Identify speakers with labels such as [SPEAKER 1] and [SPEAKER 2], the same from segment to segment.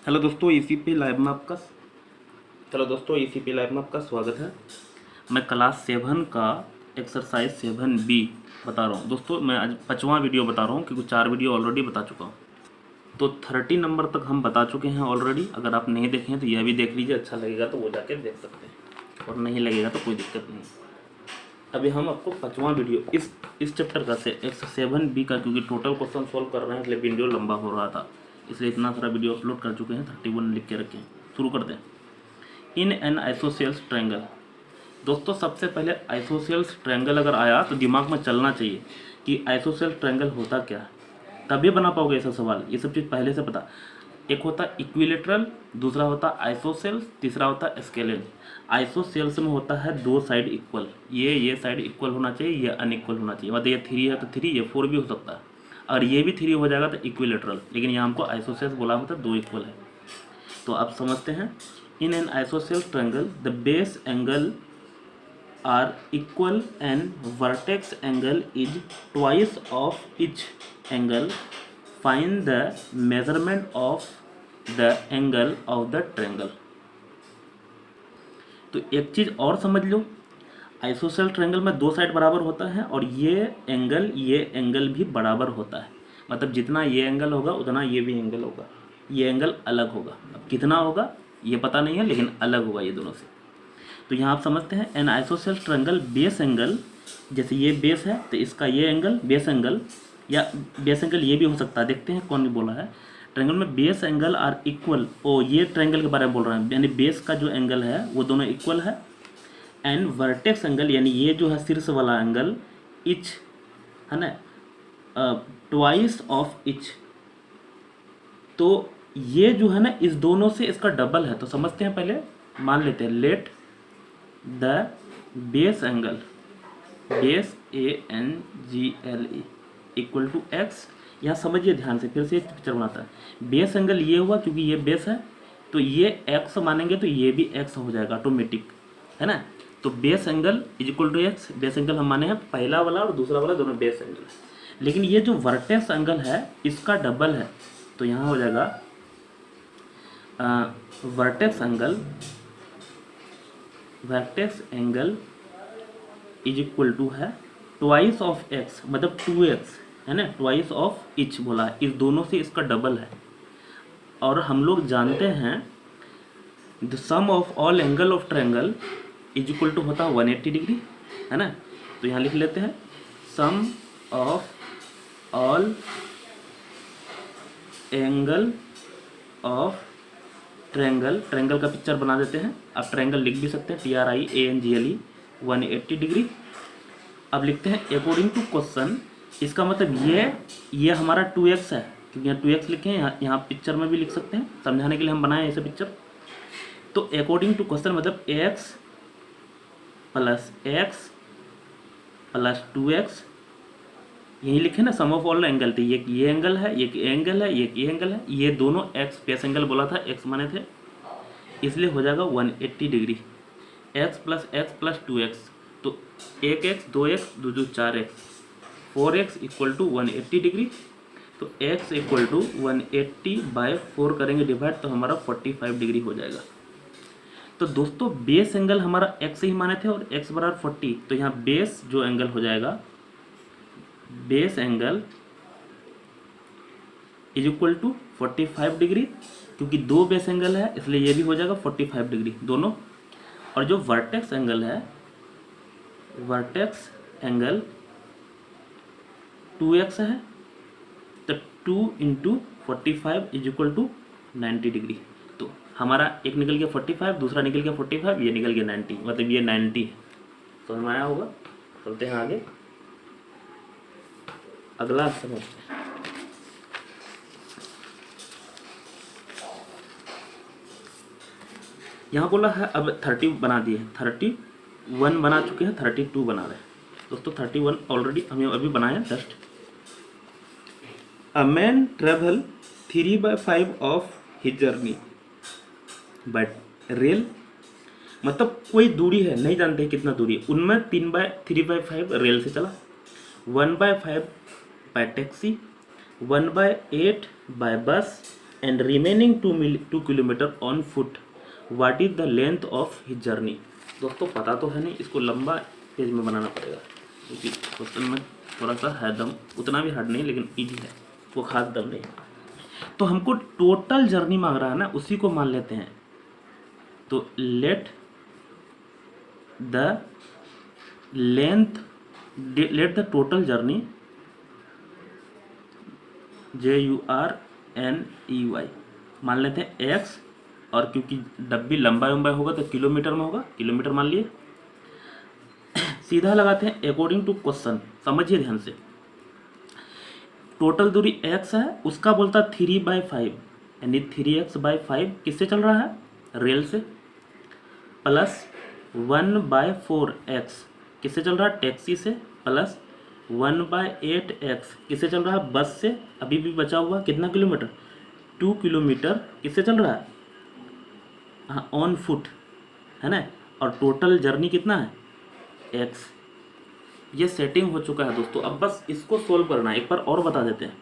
[SPEAKER 1] Hello दोस्तों, ECP live में आपका स्वागत है। मैं क्लास 7 का एक्सरसाइज 7B बता रहा हूँ। दोस्तों मैं आज 5वां वीडियो बता रहा हूँ क्योंकि 4 वीडियो ऑलरेडी बता चुका हूँ। तो 30 नंबर तक हम बता चुके हैं ऑलरेडी। अगर आप नहीं देखे हैं तो यह भी देख लीजिए, अच्छा लगेगा तो वो जाके देख सकते हैं और नहीं लगेगा तो कोई दिक्कत नहीं। अभी हम आपको 5वां वीडियो इस चैप्टर का से एक्सरसाइज 7B का, क्योंकि टोटल क्वेश्चन सॉल्व कर रहे हैं इसलिए वीडियो लंबा हो रहा था, इसलिए इतना सारा वीडियो अपलोड कर चुके हैं। 31 लिख के रखे हैं। शुरू करते हैं। In an isosceles triangle. दोस्तों सबसे पहले आइसोसेल्स ट्रायंगल अगर आया तो दिमाग में चलना चाहिए कि आइसोसेल्स ट्रायंगल होता क्या है, तभी बना पाओगे ऐसा सवाल। ये सब चीज़ पहले से पता। एक होता इक्विलेटरल, दूसरा होता आइसोसेल्स, तीसरा होता स्केलेन। आइसोसेल्स में होता है दो साइड इक्वल, ये साइड इक्वल होना चाहिए, ये अनइक्वल होना चाहिए। मतलब ये 3 है तो 3, ये 4 भी हो सकता है। अगर ये भी 3 हो जाएगा तो इक्विलेटरल, लेकिन यहाँ हमको आइसोसेल्स बोला होता है 2 इक्वल है। तो आप समझते हैं। In an isosceles triangle the base angle are equal and vertex angle is twice of each angle. Find the measurement of the angle of the triangle. तो एक चीज़ और समझ लो, आइसोसेल ट्रायंगल में 2 साइड बराबर होता है और ये एंगल भी बराबर होता है। मतलब जितना ये एंगल होगा उतना ये भी एंगल होगा। ये एंगल अलग होगा, अब कितना होगा ये पता नहीं है, लेकिन अलग होगा ये दोनों से। तो यहाँ आप समझते हैं an isosceles triangle base angle, जैसे ये बेस है तो इसका ये एंगल बेस एंगल, या बेस एंगल ये भी हो सकता है। देखते हैं कौन भी बोला है। ट्रायंगल में बेस एंगल आर इक्वल, ये ट्रायंगल के बारे में बोल रहे हैं, यानी बेस का जो एंगल है वो दोनों इक्वल है। एंड वर्टेक्स एंगल, यानी ये जो है शीर्ष वाला एंगल, इच है ना, ट्वाइस ऑफ इच। तो ये जो है ना इस दोनों से इसका डबल है। तो समझते हैं, पहले मान लेते हैं let the base angle, base ANGLE equal to x. यहाँ समझिए ध्यान से, फिर से एक पिक्चर बनाता है। बेस एंगल ये हुआ क्योंकि ये बेस है, तो ये एक्स मानेंगे तो ये भी एक्स हो जाएगा ऑटोमेटिक, है ना। तो base angle is equal to x. Base angle हम माने हैं पहला वाला और दूसरा वाला दोनों बेस एंगल है। लेकिन ये जो वर्टेक्स एंगल है इसका डबल है, तो यहाँ हो जाएगा vertex angle is equal to है ट्वाइस ऑफ एक्स, मतलब 2x है ना, ट्वाइस ऑफ इच बोला है, इस दोनों से इसका डबल है। और हम लोग जानते हैं the sum of all angle of triangle is equal to होता है 180 डिग्री, है ना। तो यहाँ लिख लेते हैं sum of all angle of triangle. Triangle का पिक्चर बना देते हैं। आप ट्रायंगल लिख भी सकते हैं, TRIANGLE 180 डिग्री। अब लिखते हैं अकॉर्डिंग टू क्वेश्चन। इसका मतलब ये हमारा 2x है, क्योंकि यहाँ 2x लिखे हैं, यहाँ पिक्चर में भी लिख सकते हैं, समझाने के लिए हम बनाए ऐसे पिक्चर। तो अकॉर्डिंग टू क्वेश्चन मतलब x प्लस 2x, यही लिखे ना सम ऑफ ऑल एंगल। तो ये एंगल है, ये एंगल है, ये एंगल है, ये दोनों x बेस एंगल बोला था, x माने थे, इसलिए हो जाएगा 180 डिग्री। x प्लस 2x, तो 1x 2x 2 4x 4x equal to 180 degree. तो x इक्वल टू 180/4 करेंगे डिवाइड, तो हमारा 45 डिग्री हो जाएगा। तो दोस्तों बेस एंगल हमारा x ही माने थे और x बराबर 40, तो यहाँ बेस जो एंगल हो जाएगा, base angle is equal to 45 degree, क्योंकि 2 बेस एंगल है इसलिए ये भी हो जाएगा 45 डिग्री दोनों। और जो वर्टेक्स एंगल है, वर्टेक्स एंगल 2x है, तो 2 × 45 इज इक्वल टू 90 डिग्री। तो हमारा एक निकल गया 45, दूसरा निकल गया 45, ये निकल गया 90, मतलब ये 90 है। समझ में आया होगा। चलते हैं आगे, अगला समझते हैं। यहाँ बोला है अब 30 बना दिए, 31 बना चुके हैं, 32 बना रहे हैं। दोस्तों 31 ऑलरेडी हमें अभी बनाया just. A man travel 3/5 of his journey but rail, मतलब कोई दूरी है, नहीं जानते कितना दूरी है, उनमें 3/5 रेल से चला, 1/5 बाय टैक्सी, 1/8 बाय बस, and remaining 2 kilometre on foot, what is the length of his journey. दोस्तों पता तो है नहीं, इसको लंबा पेज में बनाना पड़ेगा क्योंकि क्वेश्चन में थोड़ा सा है दम, उतना भी हार्ड नहीं लेकिन ईजी है, वो खास दम नहीं। तो हमको टोटल जर्नी मांग रहा है ना, उसी को मान लेते हैं। तो let the total journey JURNEY मान लेते हैं x, और क्योंकि डब्बी लंबा होगा तो किलोमीटर में होगा, किलोमीटर मान लिए। सीधा लगाते हैं अकॉर्डिंग टू क्वेश्चन, समझिए ध्यान से। टोटल दूरी x है, उसका बोलता 3/5 यानी 3x/5 किससे चल रहा है, रेल से, प्लस 1/4x किससे चल रहा है, टैक्सी से, प्लस 1/8x किससे चल रहा है, बस से। अभी भी बचा हुआ कितना किलोमीटर, 2 किलोमीटर किससे चल रहा है, हाँ ऑन फुट है ना। और टोटल जर्नी कितना है, x। ये सेटिंग हो चुका है दोस्तों। अब बस इसको सोल्व करना है। एक बार और बता देते हैं।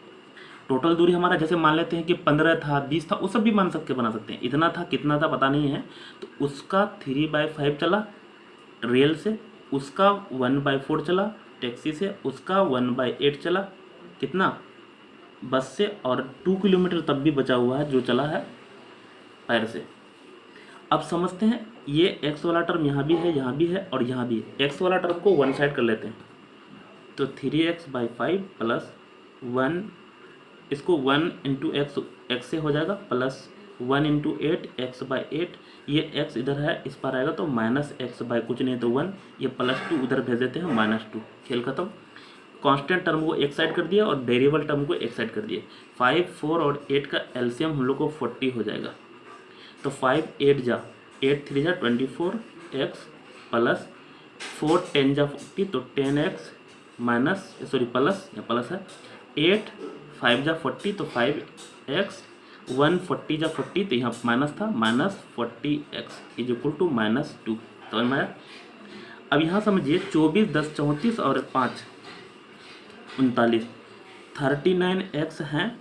[SPEAKER 1] टोटल दूरी हमारा जैसे मान लेते हैं कि 15 था, 20 था, वो सब भी बना सकते हैं। इतना था कितना था पता नहीं है, तो उसका 3/5 चला रेल से, उसका 1/4 चला टैक्सी से, उसका 1/8 चला कितना, बस से, और 2 किलोमीटर तब भी बचा हुआ है जो चला है पैर से। अब समझते हैं, ये x वाला टर्म यहाँ भी है, यहाँ भी है और यहाँ भी है। x वाला टर्म को वन साइड कर लेते हैं, तो 3x/5 प्लस 1, इसको 1 इंटू x से हो जाएगा, प्लस 1 इंटू 8 x/8। ये x इधर है, इस पर आएगा तो माइनस x/ कुछ नहीं तो 1, ये +2 उधर भेज देते हैं, -2। खेल खत्म। कांस्टेंट टर्म को एक साइड कर दिया और वेरिएबल टर्म को एक साइड कर दिए। 5, 4 और 8 का एलसीएम हम लोग को 40 हो जाएगा। तो 5 8 जा 8 3 जा 24x प्लस 4 10 जा 40, तो 10x माइनस प्लस, या प्लस है, 8 5 जा 40 तो 5x, 1 40 जा 40 तो यहाँ माइनस था, -40x इज इक्वल टू -2। समझ में आया। अब यहाँ समझिए 24 10 34 और 5 39, 39x है,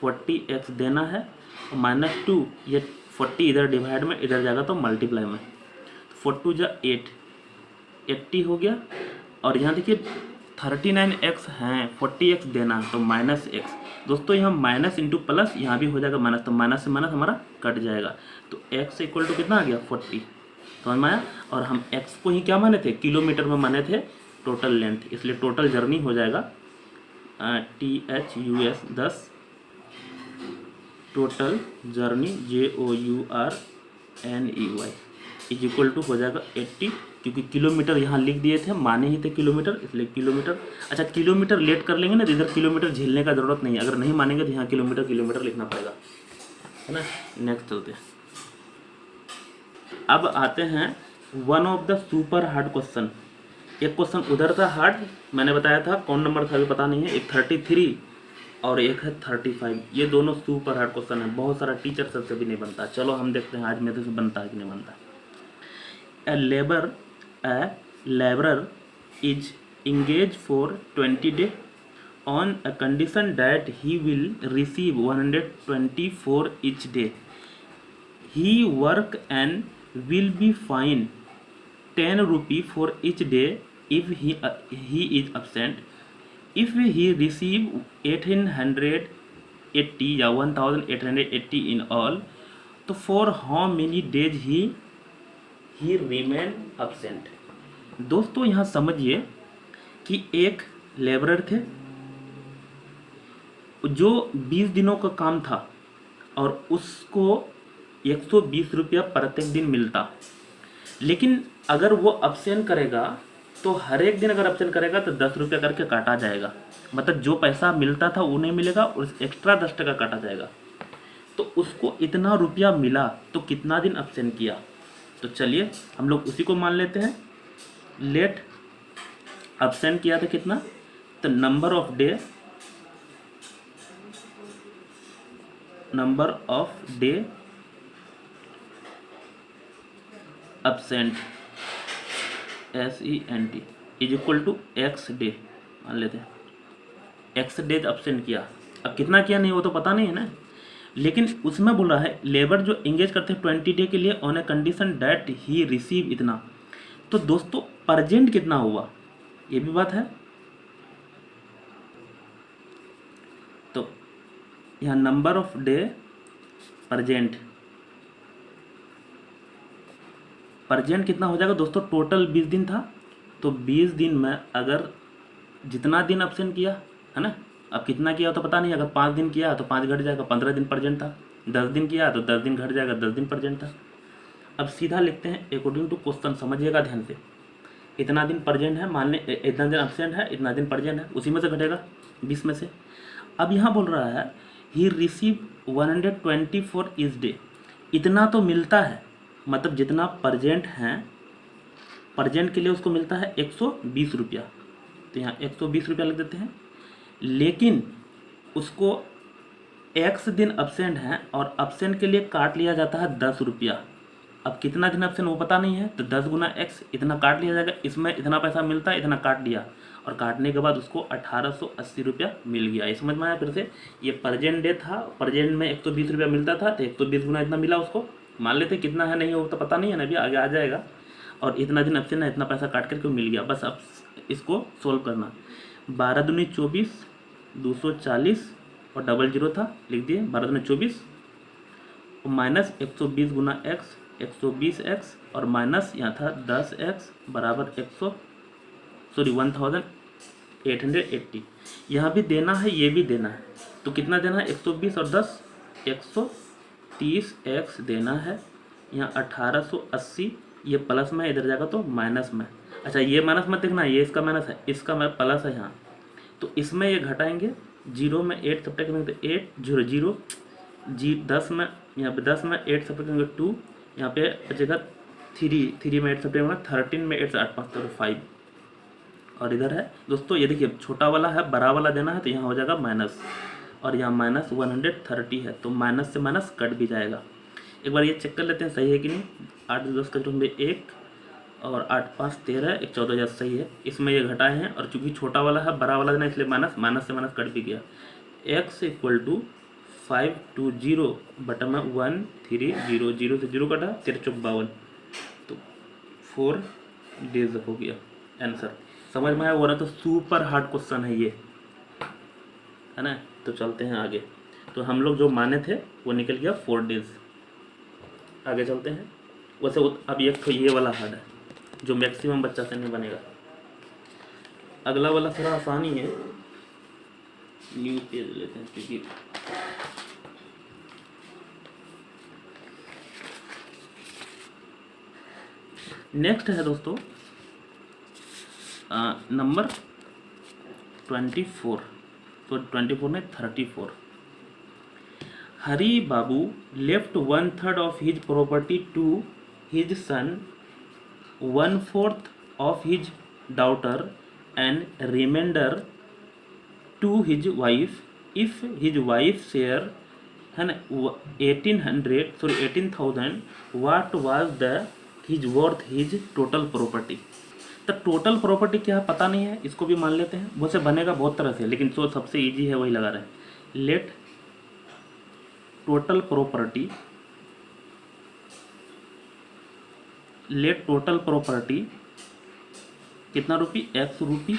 [SPEAKER 1] 40x देना है, और -2 ये 40 इधर डिवाइड में, इधर जाएगा तो मल्टीप्लाई में, तो 4 2 जा 8 80 हो गया। और यहाँ देखिए 39x हैं, 40x देना तो -x। दोस्तों यहाँ माइनस इंटू प्लस, यहाँ भी हो जाएगा माइनस, तो माइनस से माइनस हमारा कट जाएगा, तो x इक्वल टू कितना आ गया 40। समझ में आया। और हम x को ही क्या माने थे, किलोमीटर में माने थे टोटल लेंथ, इसलिए टोटल जर्नी हो जाएगा THUS 10, total journey JOURNEY is equal to हो जाएगा 80, क्योंकि किलोमीटर यहाँ लिख दिए थे, माने ही थे किलोमीटर, इसलिए किलोमीटर। अच्छा किलोमीटर लेट कर लेंगे ना, तो इधर किलोमीटर झेलने का ज़रूरत नहीं है, अगर नहीं मानेंगे तो यहाँ किलोमीटर लिखना पड़ेगा, है ना। नेक्स्ट चलते हैं। अब आते हैं one of the super hard question. एक क्वेश्चन उधर था हार्ड, मैंने बताया था कौन नंबर था अभी पता नहीं है, एक 33 और एक है 35। ये दोनों सुपर हार्ड क्वेश्चन है, बहुत सारा टीचर सबसे भी नहीं बनता। चलो हम देखते हैं आज मेरे से बनता है कि नहीं बनता। A laborer is engaged for 20 days on a condition that he will receive 124 each day. He work and will be fined 10 rupee for each day if he is absent. If he receive 1880 या 1880 in all, तो for how many days he remain absent। दोस्तों यहाँ समझिए कि एक labourer थे जो 20 दिनों का काम था और उसको 120 रुपया प्रत्येक दिन मिलता, लेकिन अगर वो अब्सेंट करेगा तो हर एक दिन अगर अब्सेंट करेगा तो 10 रुपया करके काटा जाएगा, मतलब जो पैसा मिलता था वो नहीं मिलेगा और एक्स्ट्रा 10 टका काटा जाएगा। तो उसको इतना रुपया मिला तो कितना दिन अब्सेंट किया, तो चलिए हम लोग उसी को मान लेते हैं। लेट अब्सेंट किया था कितना, तो number of day absent SENT is equal to x day मान लेते हैं। x डेज अब्सेंट किया, अब कितना किया नहीं वो तो पता नहीं है ना, लेकिन उसमें बोल रहा है लेबर जो इंगेज करते हैं 20 डे के लिए on a condition that he receive इतना। तो दोस्तों परजेंट कितना हुआ ये भी बात है। तो यहाँ नंबर ऑफ डे परजेंट कितना हो जाएगा दोस्तों, टोटल 20 दिन था, तो 20 दिन में अगर जितना दिन अब्सेंट किया है ना, अब कितना किया तो पता नहीं, अगर 5 दिन किया तो 5 घट जाएगा, 15 दिन परजेंट था। 10 दिन किया तो 10 दिन घट जाएगा, 10 दिन परजेंट था। अब सीधा लिखते हैं अकॉर्डिंग टू क्वेश्चन, समझिएगा ध्यान से। इतना दिन परजेंट है, मान लें इतना दिन अब्सेंट है, इतना दिन परजेंट है, उसी में से घटेगा 20 में से। अब यहाँ बोल रहा है ही रिसीव 124 इस डे, इतना तो मिलता है, मतलब जितना परजेंट हैं, परजेंट के लिए उसको मिलता है 120 रुपया, तो यहाँ 120 रुपया लिख देते हैं। लेकिन उसको एक्स दिन अब्सेंट हैं और अब्सेंट के लिए काट लिया जाता है 10 रुपया। अब कितना दिन अब्सेंट वो पता नहीं है, तो 10 गुना एक्स इतना काट लिया जाएगा, इसमें इतना पैसा मिलता है, इतना काट दिया, और काटने के बाद उसको 1880 रुपया मिल गया। ये समझ में आया? फिर से ये परजेंट डे था, परजेंट में 120 रुपया मिलता था, तो 120 गुना इतना मिला उसको, मान लेते कितना है, नहीं हो तो पता नहीं है ना, अभी आगे आ जाएगा। और इतना दिन अब्सेंट है, इतना पैसा काट करके मिल गया। बस अब इसको सोल्व करना। 12 दूनी 24, 240 और डबल जीरो था, लिख दिए 12 दूनी 24 और माइनस 120 गुना एक्स 120x और माइनस यहाँ था 10x बराबर 1880। यहाँ भी देना है, ये भी देना है, तो कितना देना है, 120 और 10 130x देना है। यहाँ 1880, ये प्लस में इधर जाएगा तो माइनस में। अच्छा ये माइनस मत देखना, ये इसका माइनस है, इसका मैं प्लस है यहाँ, तो इसमें ये घटाएंगे, 0 में 8 सब्ट्रैक्ट करेंगे तो 8 0 0 10 में, यहाँ पे 10 में 8 सब्ट्रैक्ट करेंगे 2, यहाँ पे बचेगा 3 में 8 सब्ट्रैक्ट होगा 13 में 8 से 8 5 तो 5। और इधर है दोस्तों, ये देखिए छोटा वाला है, बड़ा वाला देना है, तो यहाँ हो जाएगा माइनस, और यहाँ माइनस 130 है, तो माइनस से माइनस कट भी जाएगा। एक बार ये चेक कर लेते हैं सही है कि नहीं। 8 10 का में 1 और 8 5 13, 1 14 सही है। इसमें ये घटाए हैं, और चूंकि छोटा वाला है बड़ा वाला देना, इसलिए माइनस से माइनस कट भी गया। x = 520 बटा में 1300, 0 से 0 कटा, 13 चौक 52, तो 4 डेज हो गया आंसर। समझ में आया? वो रहा तो सुपर हार्ड क्वेश्चन है ये, है ना। तो चलते हैं आगे। तो हम लोग जो माने थे वो निकल गया 4 डेज। आगे चलते हैं। वैसे अब ये वाला हार्ड है जो मैक्सिमम बच्चा से नहीं बनेगा। अगला वाला थोड़ा आसानी है, न्यू पेज लेते हैं क्योंकि नेक्स्ट है दोस्तों नंबर 24, तो 24 में 34। Hari Babu left 1/3 of his property to his son, 1/4 of his daughter and reminder to his wife. If his wife share है ना 18,000, what was the his worth his total property. तो टोटल प्रॉपर्टी क्या है पता नहीं है, इसको भी मान लेते हैं। वो से बनेगा बहुत तरह से, लेकिन जो सबसे इजी है वही लगा रहे हैं। लेट टोटल प्रॉपर्टी कितना रुपी, x रुपी।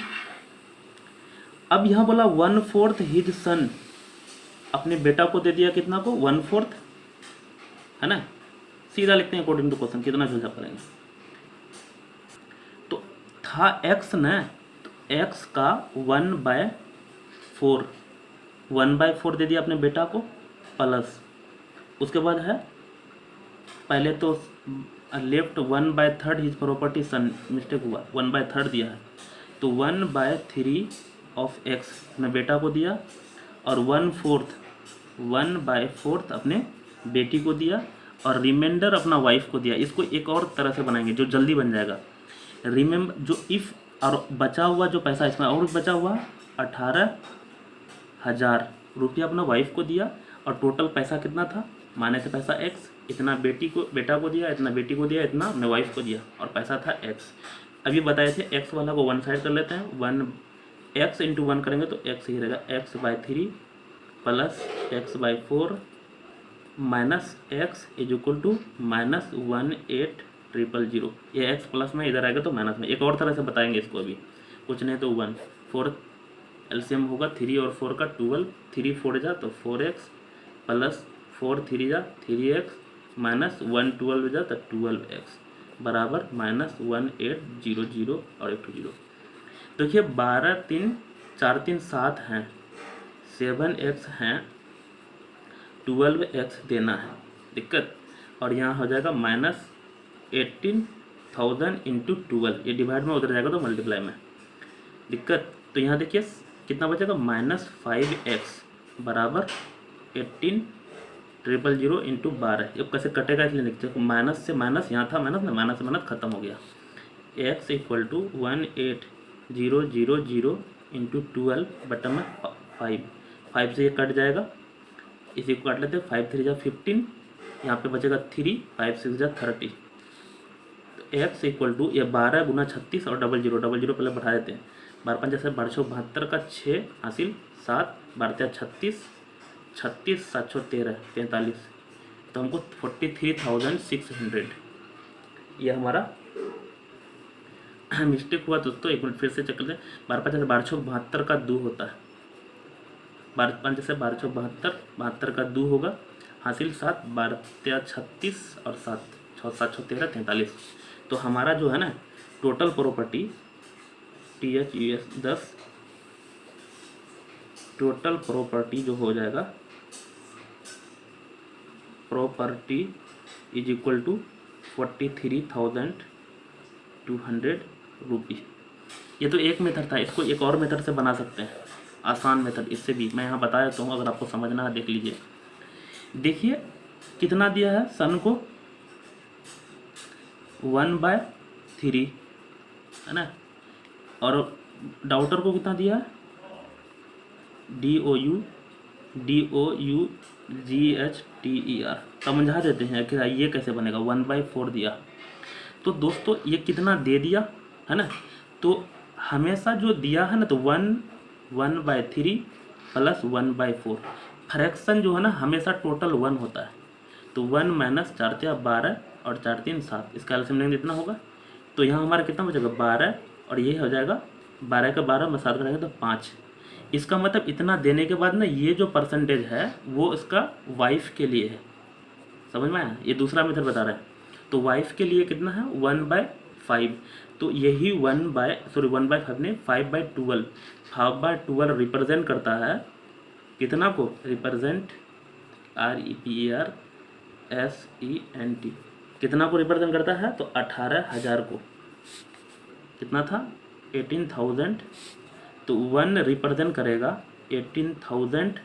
[SPEAKER 1] अब यहाँ बोला 1/4 हिज सन, अपने बेटा को दे दिया कितना को, 1/4, है ना। सीधा लिखते हैं अकॉर्डिंग टू क्वेश्चन, कितना झुलझा करेंगे। तो था x ना, तो x का 1/4 दे दिया अपने बेटा को, प्लस उसके बाद है पहले तो लेफ्ट 1/3 हिज प्रॉपर्टी सन, मिस्टेक हुआ, 1/3 दिया है, तो 1/3 ऑफ x अपने बेटा को दिया, और 1/4 अपने बेटी को दिया, और रिमाइंडर अपना वाइफ को दिया। इसको एक और तरह से बनाएंगे जो जल्दी बन जाएगा। रिमेंबर जो इफ़, और बचा हुआ जो पैसा इसमें और बचा हुआ 18,000 रुपया अपना वाइफ को दिया, और टोटल पैसा कितना था, माने से पैसा x, इतना बेटा को दिया, इतना बेटी को दिया, इतना अपने वाइफ को दिया, और पैसा था x। अभी बताए थे x वाला को वन साइड कर लेते हैं, 1 x × 1 करेंगे तो x ही रहेगा, x/3 plus x/4 minus x is equal to minus 18,000। ये एक्स प्लस में इधर आएगा तो माइनस में। एक और तरह से बताएंगे इसको, अभी कुछ नहीं तो 1 4 एलसीएम होगा 3 और 4 का 12, 3 4 जा तो 4x प्लस 4 3 जा 3x माइनस 1 12 जा तो 12x बराबर माइनस 1800 और 120। देखिए 12 3 4 3 7 हैं, 7x हैं, 12x देना है, दिक्कत। और यहाँ हो जाएगा माइनस 18,000 इंटू 12, ये डिवाइड में उधर जाएगा तो मल्टीप्लाई में, दिक्कत। तो यहाँ देखिए कितना बचेगा माइनस 5x बराबर 18,000 इंटू 12। ये कैसे कटेगा इसलिए लिखते हैं, माइनस से माइनस, यहाँ था माइनस ना, माइनस से माइनस खत्म हो गया। x इक्वल टू 18,000 इंटू 12 बटन में 5 से ये कट जाएगा, इसी को काट लेते हैं। 5 3 जा 15, यहाँ पे बचेगा 3, 5 6 जा 30। तो x इक्वल टू ये 12 गुना 36 और 00 पहले बढ़ा देते हैं। 12 5 जैसे 1272 का 6 हासिल 7, 12 36, 36 713 43, तो हमको 43,600 ये हमारा मिस्टेक हुआ दोस्तों। एक मिनट फिर से चेक करते हैं। 12 5 जैसे 1272 का 2 होता है, 12 5 जैसे 1272 का 2 होगा हासिल 7, 12 36 और 7 6 7 13 43। तो हमारा जो है ना total property THUS 10 total property जो हो जाएगा, property is equal to 43,200 rupees. ये तो एक मेथड था, इसको एक और मेथड से बना सकते हैं, आसान मेथड इससे भी मैं यहाँ बता देता हूँ, अगर आपको समझना है देख लीजिए। देखिए कितना दिया है, सन को 1/3 है ना, और डाउटर को कितना दिया है DOUGHTER। समझा देते हैं कि ये कैसे बनेगा, 1/4 दिया। तो दोस्तों ये कितना दे दिया है ना, तो हमेशा जो दिया है ना तो 1/3 प्लस 1/4, फ्रैक्शन जो है ना हमेशा टोटल 1 होता है। तो 1 माइनस 4 3 12 और 4 3 7, इसका एलसीएम लेंगे इतना होगा। तो यहाँ हमारा कितना बचेगा 12, और ये हो जाएगा 12 का 12 में 7 करेंगे तो 5। इसका मतलब इतना देने के बाद ना ये जो परसेंटेज है वो इसका वाइफ के लिए है, समझ में आया। ये दूसरा मेथड बता रहा है। तो वाइफ के लिए कितना है 1/5, तो यही 1/5 ने 5/12, 5/12 रिप्रेजेंट करता है कितना को, रिप्रेजेंट REPRSENT कितना को रिप्रेजेंट करता है, तो 18,000 को। कितना था 18,000, तो 1 रिप्रेजेंट करेगा 18,000,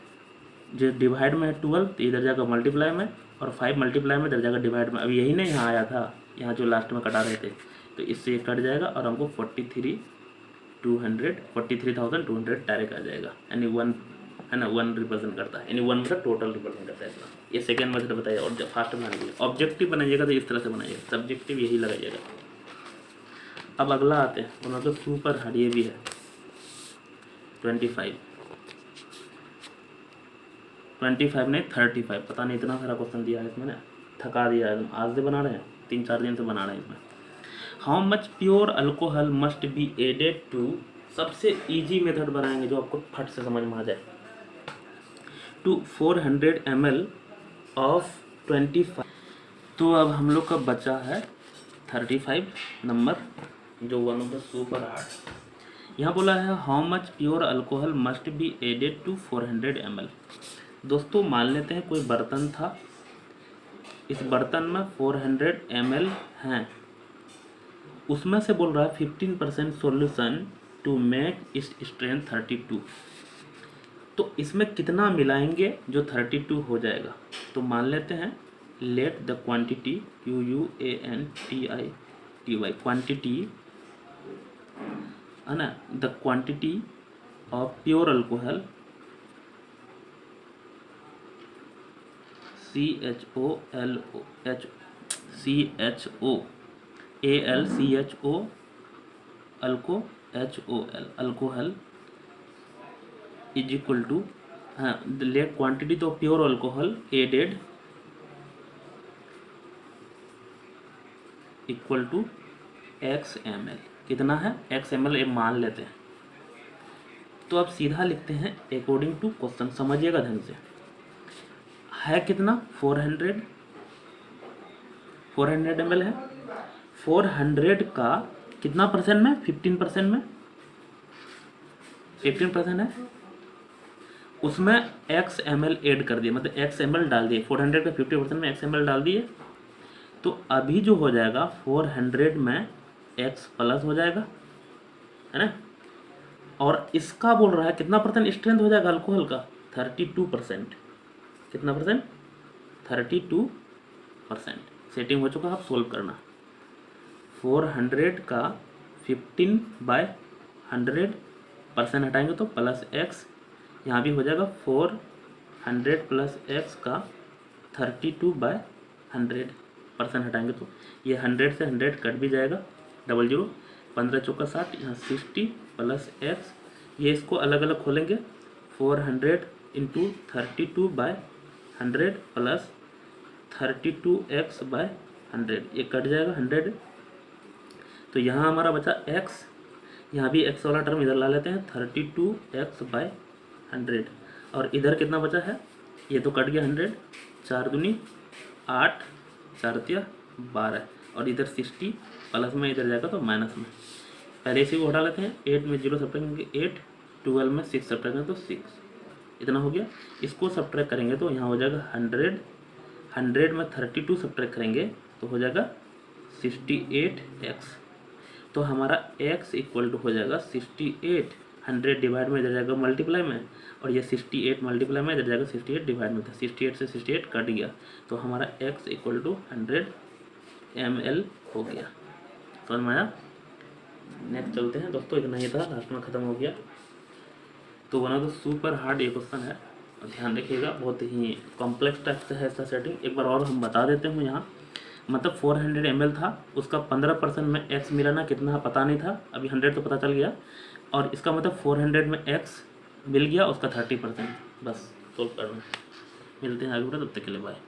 [SPEAKER 1] जो डिवाइड में है 12 तो इधर जाकर मल्टीप्लाई में, और 5 मल्टीप्लाई में इधर जाकर डिवाइड में। अब यही नहीं यहाँ आया था, यहाँ जो लास्ट में कटा रहे थे, तो इससे ये कट जाएगा और हमको 43,200 डायरेक्ट आ जाएगा। यानी 1 है ना, 1 रिप्रेजेंट करता है, यानी 1 मतलब टोटल रिप्रेजेंट करता है इसका। ये सेकेंड मेथड बताइए। और जब फास्ट बनाइए, ऑब्जेक्टिव बनाइएगा तो इस तरह से बनाइएगा, सब्जेक्टिव यही लगाइएगा। अब अगला आते हैं, उन्होंने तो सुपर हार्ड ये भी है 25 नहीं 35, पता नहीं इतना सारा क्वेश्चन दिया है इसमें ना, थका दिया है। आज से बना रहे हैं, 3-4 दिन से बना रहे हैं इसमें। How much pure alcohol must be added to, सबसे इजी मेथड बनाएंगे जो आपको फट से समझ में आ जाए, टू 400 ml ऑफ 25। तो अब हम लोग का बचा है 35 नंबर, जो one of the super hard. यहाँ बोला है how much pure alcohol must be added to 400 ml। दोस्तों मान लेते हैं कोई बर्तन था, इस बर्तन में 400 ml हैं, उसमें से बोल रहा है 15% सॉल्यूशन टू मेक इस स्ट्रेंथ 32। तो इसमें कितना मिलाएंगे जो 32 हो जाएगा। तो मान लेते हैं let the quantity QUANTITY quantity है ना, the quantity of pure alcohol alcohol is equal to, हाँ लेट क्वांटिटी तो pure alcohol added equal to x M L. कितना है? एक्स एम एल एक मान लेते हैं। तो अब सीधा लिखते हैं अकॉर्डिंग टू क्वेश्चन, समझिएगा ढंग से। है कितना? 400 एम एल है। 400 का कितना परसेंट में? 15% में 15% है। उसमें एक्स एम एल एड कर दिए, मतलब एक्स एम एल डाल दिए। 400 का 50% में एक्स एम एल डाल दिए। तो अभी जो हो जाएगा 400 में एक्स प्लस हो जाएगा, है ना। और इसका बोल रहा है कितना परसेंट स्ट्रेंथ हो जाएगा अल्कोहल का? 32%। कितना परसेंट? 32%। सेटिंग हो चुका, आप सोल्व करना। 400 का 15/100% हटाएंगे तो प्लस एक्स, यहाँ भी हो जाएगा 400 प्लस एक्स का 32/100% हटाएंगे तो ये 100 से 100 कट भी जाएगा, 00, 15 चौका 60, यहाँ 60 प्लस एक्स। ये इसको अलग अलग खोलेंगे, 400 इंटू 32/100 प्लस 32x/100, ये कट जाएगा 100। तो यहाँ हमारा बचा x, यहाँ भी x वाला टर्म इधर ला लेते हैं, 32x/100। और इधर कितना बचा है? ये तो कट गया 100, 4 दूनी 8, 4 तिया 12, और इधर 60 प्लस में इधर जाएगा तो माइनस में। पहले इसी को हटा लेते हैं, 8 में 0 सब्ट्रैक्ट करेंगे 8, 12 में 6 सब्ट्रैक्ट करेंगे तो 6, इतना हो गया। इसको सब्ट्रैक्ट करेंगे तो यहाँ हो जाएगा 100, 100 में 32 सब्ट्रैक्ट करेंगे तो हो जाएगा 68x। तो हमारा x इक्वल टू हो जाएगा 68, 100 डिवाइड में इधर जाएगा मल्टीप्लाई में, और ये 68 मल्टीप्लाई में इधर जाएगा 68 डिवाइड में था, 68 से 68 कट गया। तो हमारा x इक्वल टू 100 ml हो गया। समझ में आया? नेक्स्ट चलते हैं दोस्तों, इतना ही था, लास्ट में ख़त्म हो गया। तो बना तो सुपर हार्ड ये क्वेश्चन है, ध्यान रखिएगा, बहुत ही कॉम्प्लेक्स टाइप से है इसका सेटिंग। एक बार और हम बता देते हैं यहाँ, मतलब 400 ml था, उसका 15% में x मिलाना कितना पता नहीं था, अभी 100 तो पता चल गया। और इसका मतलब 400 में x मिल गया, उसका 30%। बस सोल्व करना। मिलते हैं आगे, तब तक के लिए बाय।